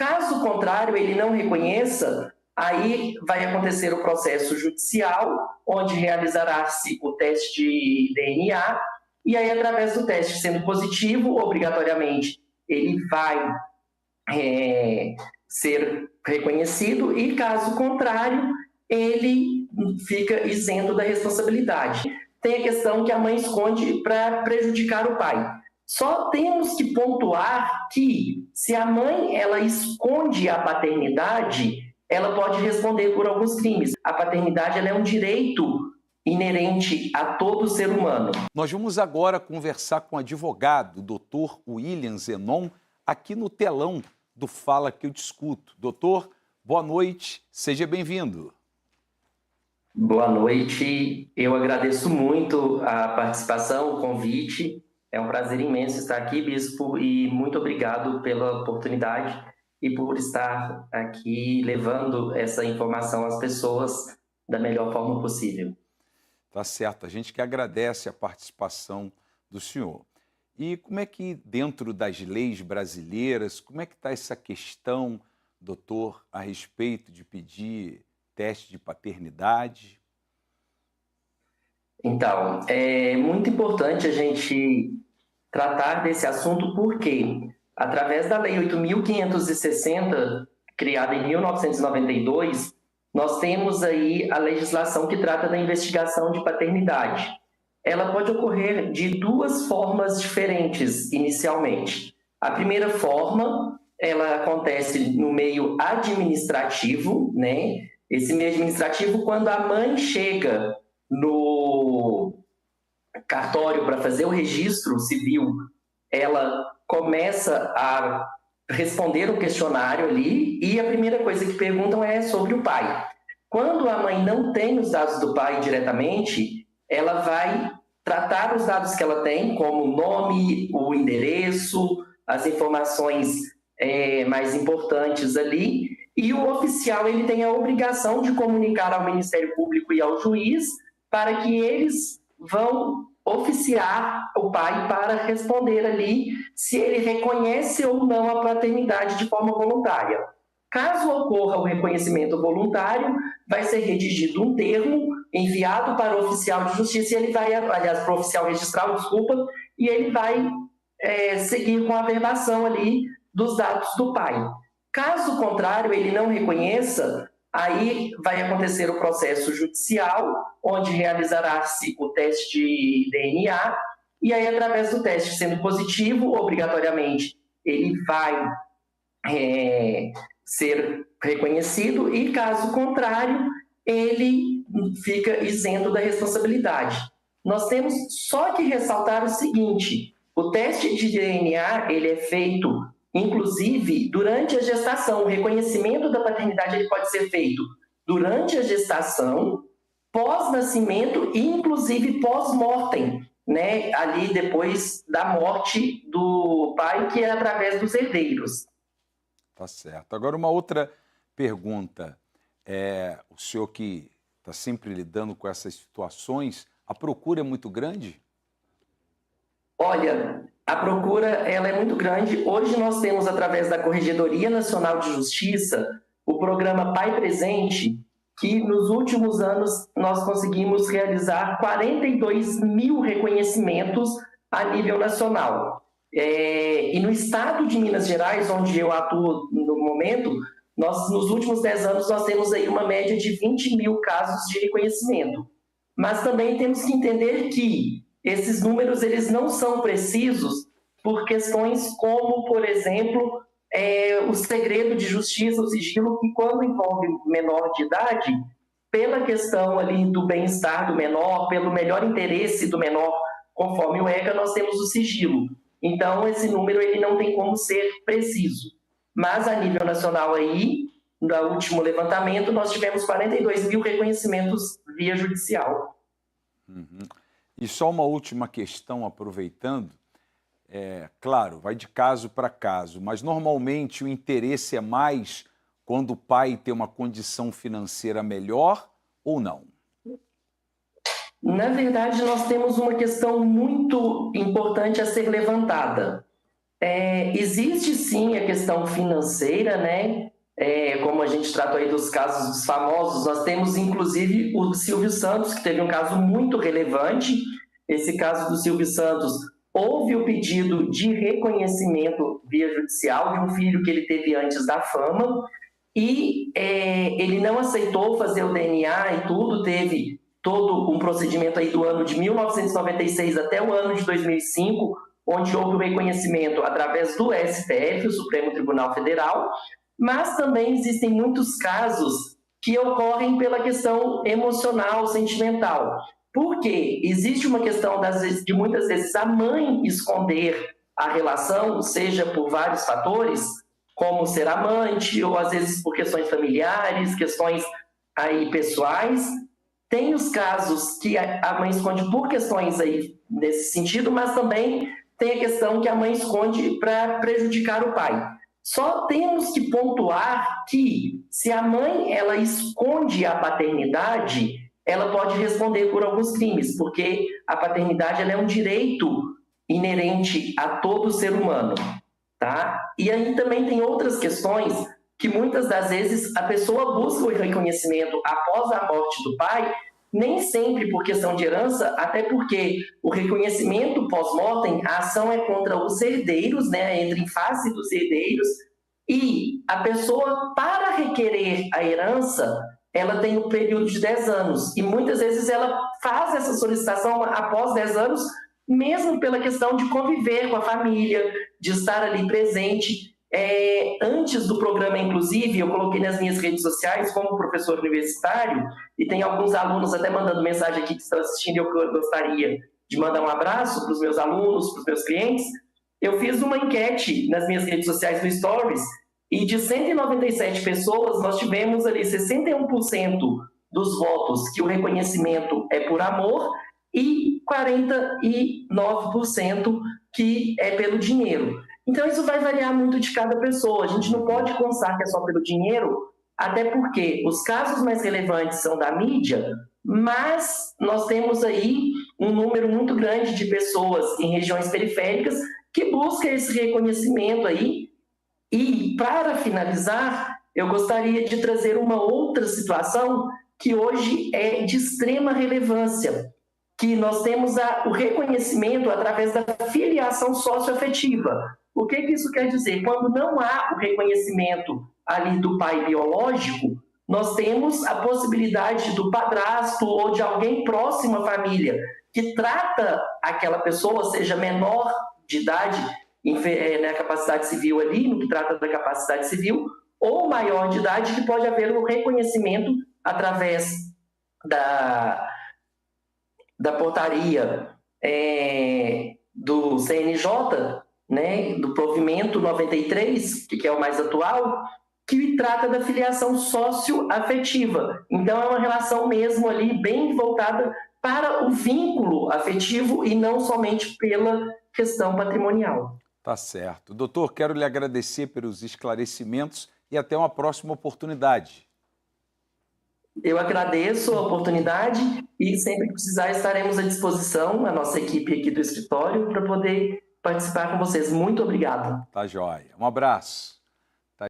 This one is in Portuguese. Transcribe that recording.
Caso contrário, ele não reconheça, aí vai acontecer o processo judicial, onde realizará-se o teste de DNA, e aí, através do teste sendo positivo, obrigatoriamente, ele vai ser reconhecido, e caso contrário, ele fica isento da responsabilidade. Tem a questão que a mãe esconde para prejudicar o pai. Só temos que pontuar que, se a mãe ela esconde a paternidade, ela pode responder por alguns crimes. A paternidade ela é um direito inerente a todo ser humano. Nós vamos agora conversar com o advogado, o doutor William Zenon, aqui no telão do Fala Que Eu Discuto. Doutor, boa noite, seja bem-vindo. Boa noite, eu agradeço muito a participação, o convite. É um prazer imenso estar aqui, bispo, e muito obrigado pela oportunidade e por estar aqui levando essa informação às pessoas da melhor forma possível. Tá certo, a gente que agradece a participação do senhor. E como é que, dentro das leis brasileiras, como é que está essa questão, doutor, a respeito de pedir teste de paternidade? Então, é muito importante a gente tratar desse assunto porque, através da Lei 8.560, criada em 1992, nós temos aí a legislação que trata da investigação de paternidade. Ela pode ocorrer de duas formas diferentes, inicialmente. A primeira forma, ela acontece no meio administrativo, né? Esse meio administrativo, quando a mãe chega no cartório para fazer o registro civil, ela começa a responder o questionário ali, e a primeira coisa que perguntam é sobre o pai. Quando a mãe não tem os dados do pai diretamente, ela vai tratar os dados que ela tem, como o nome, o endereço, as informações mais importantes ali, e o oficial ele tem a obrigação de comunicar ao Ministério Público e ao juiz para que eles vão oficiar o pai para responder ali se ele reconhece ou não a paternidade de forma voluntária. Caso ocorra o reconhecimento voluntário, vai ser redigido um termo enviado para o oficial de justiça, e ele vai, aliás, para o oficial registral, desculpa, e ele vai seguir com a averbação ali dos dados do pai. Caso contrário, ele não reconheça, aí vai acontecer o processo judicial, onde realizará-se o teste de DNA, e aí, através do teste sendo positivo, obrigatoriamente, ele vai ser reconhecido, e caso contrário, ele fica isento da responsabilidade. Nós temos só que ressaltar o seguinte: o teste de DNA ele é feito, inclusive, durante a gestação. O reconhecimento da paternidade ele pode ser feito durante a gestação, pós-nascimento e, inclusive, pós-mortem, né? Ali depois da morte do pai, que é através dos herdeiros. Tá certo. Agora, uma outra pergunta. O senhor que está sempre lidando com essas situações, a procura é muito grande? Olha, a procura ela é muito grande. Hoje nós temos, através da Corregedoria Nacional de Justiça, o programa Pai Presente, que nos últimos anos nós conseguimos realizar 42 mil reconhecimentos a nível nacional. E no estado de Minas Gerais, onde eu atuo no momento, nos últimos 10 anos nós temos aí uma média de 20 mil casos de reconhecimento. Mas também temos que entender que esses números eles não são precisos por questões como, por exemplo, o segredo de justiça, o sigilo, que quando envolve menor de idade, pela questão ali do bem-estar do menor, pelo melhor interesse do menor, conforme o ECA, nós temos o sigilo. Então, esse número ele não tem como ser preciso. Mas, a nível nacional, aí, no último levantamento, nós tivemos 42 mil reconhecimentos via judicial. Uhum. E só uma última questão, aproveitando, claro, vai de caso para caso, mas normalmente o interesse é mais quando o pai tem uma condição financeira melhor ou não? Na verdade, nós temos uma questão muito importante a ser levantada. Existe sim a questão financeira, né? Como a gente tratou aí dos casos dos famosos, nós temos inclusive o Silvio Santos, que teve um caso muito relevante. Esse caso do Silvio Santos, houve o pedido de reconhecimento via judicial de um filho que ele teve antes da fama, e ele não aceitou fazer o DNA e tudo, teve todo um procedimento aí do ano de 1996 até o ano de 2005, onde houve o reconhecimento através do STF, o Supremo Tribunal Federal, mas também existem muitos casos que ocorrem pela questão emocional, sentimental. Por quê? Existe uma questão de muitas vezes a mãe esconder a relação, seja por vários fatores, como ser amante, ou às vezes por questões familiares, questões aí pessoais. Tem os casos que a mãe esconde por questões aí nesse sentido, mas também tem a questão que a mãe esconde para prejudicar o pai. Só temos que pontuar que se a mãe ela esconde a paternidade, ela pode responder por alguns crimes, porque a paternidade ela é um direito inerente a todo ser humano, tá? E aí também tem outras questões que muitas das vezes a pessoa busca o reconhecimento após a morte do pai, nem sempre por questão de herança, até porque o reconhecimento pós-mortem, a ação é contra os herdeiros, né, entra em face dos herdeiros, e a pessoa, para requerer a herança, ela tem um período de 10 anos, e muitas vezes ela faz essa solicitação após 10 anos, mesmo pela questão de conviver com a família, de estar ali presente. Antes do programa, inclusive, eu coloquei nas minhas redes sociais como professor universitário, e tem alguns alunos até mandando mensagem aqui que estão assistindo, eu gostaria de mandar um abraço para os meus alunos, para os meus clientes. Eu fiz uma enquete nas minhas redes sociais no Stories, e de 197 pessoas, nós tivemos ali 61% dos votos que o reconhecimento é por amor, e 49% que é pelo dinheiro. Então, isso vai variar muito de cada pessoa. A gente não pode pensar que é só pelo dinheiro, até porque os casos mais relevantes são da mídia, mas nós temos aí um número muito grande de pessoas em regiões periféricas que buscam esse reconhecimento aí. E, para finalizar, eu gostaria de trazer uma outra situação que hoje é de extrema relevância, que nós temos o reconhecimento através da filiação socioafetiva. O que isso quer dizer? Quando não há o reconhecimento ali do pai biológico, nós temos a possibilidade do padrasto ou de alguém próximo à família que trata aquela pessoa, seja menor de idade, na capacidade civil ali, no que trata da capacidade civil, ou maior de idade, que pode haver um reconhecimento através da portaria do CNJ, né, do provimento 93, que é o mais atual, que trata da filiação socioafetiva. Então, é uma relação mesmo ali bem voltada para o vínculo afetivo e não somente pela questão patrimonial. Tá certo. Doutor, quero lhe agradecer pelos esclarecimentos e até uma próxima oportunidade. Eu agradeço a oportunidade e sempre que precisar estaremos à disposição, a nossa equipe aqui do escritório, para poder participar com vocês. Muito obrigado. Tá joia. Um abraço.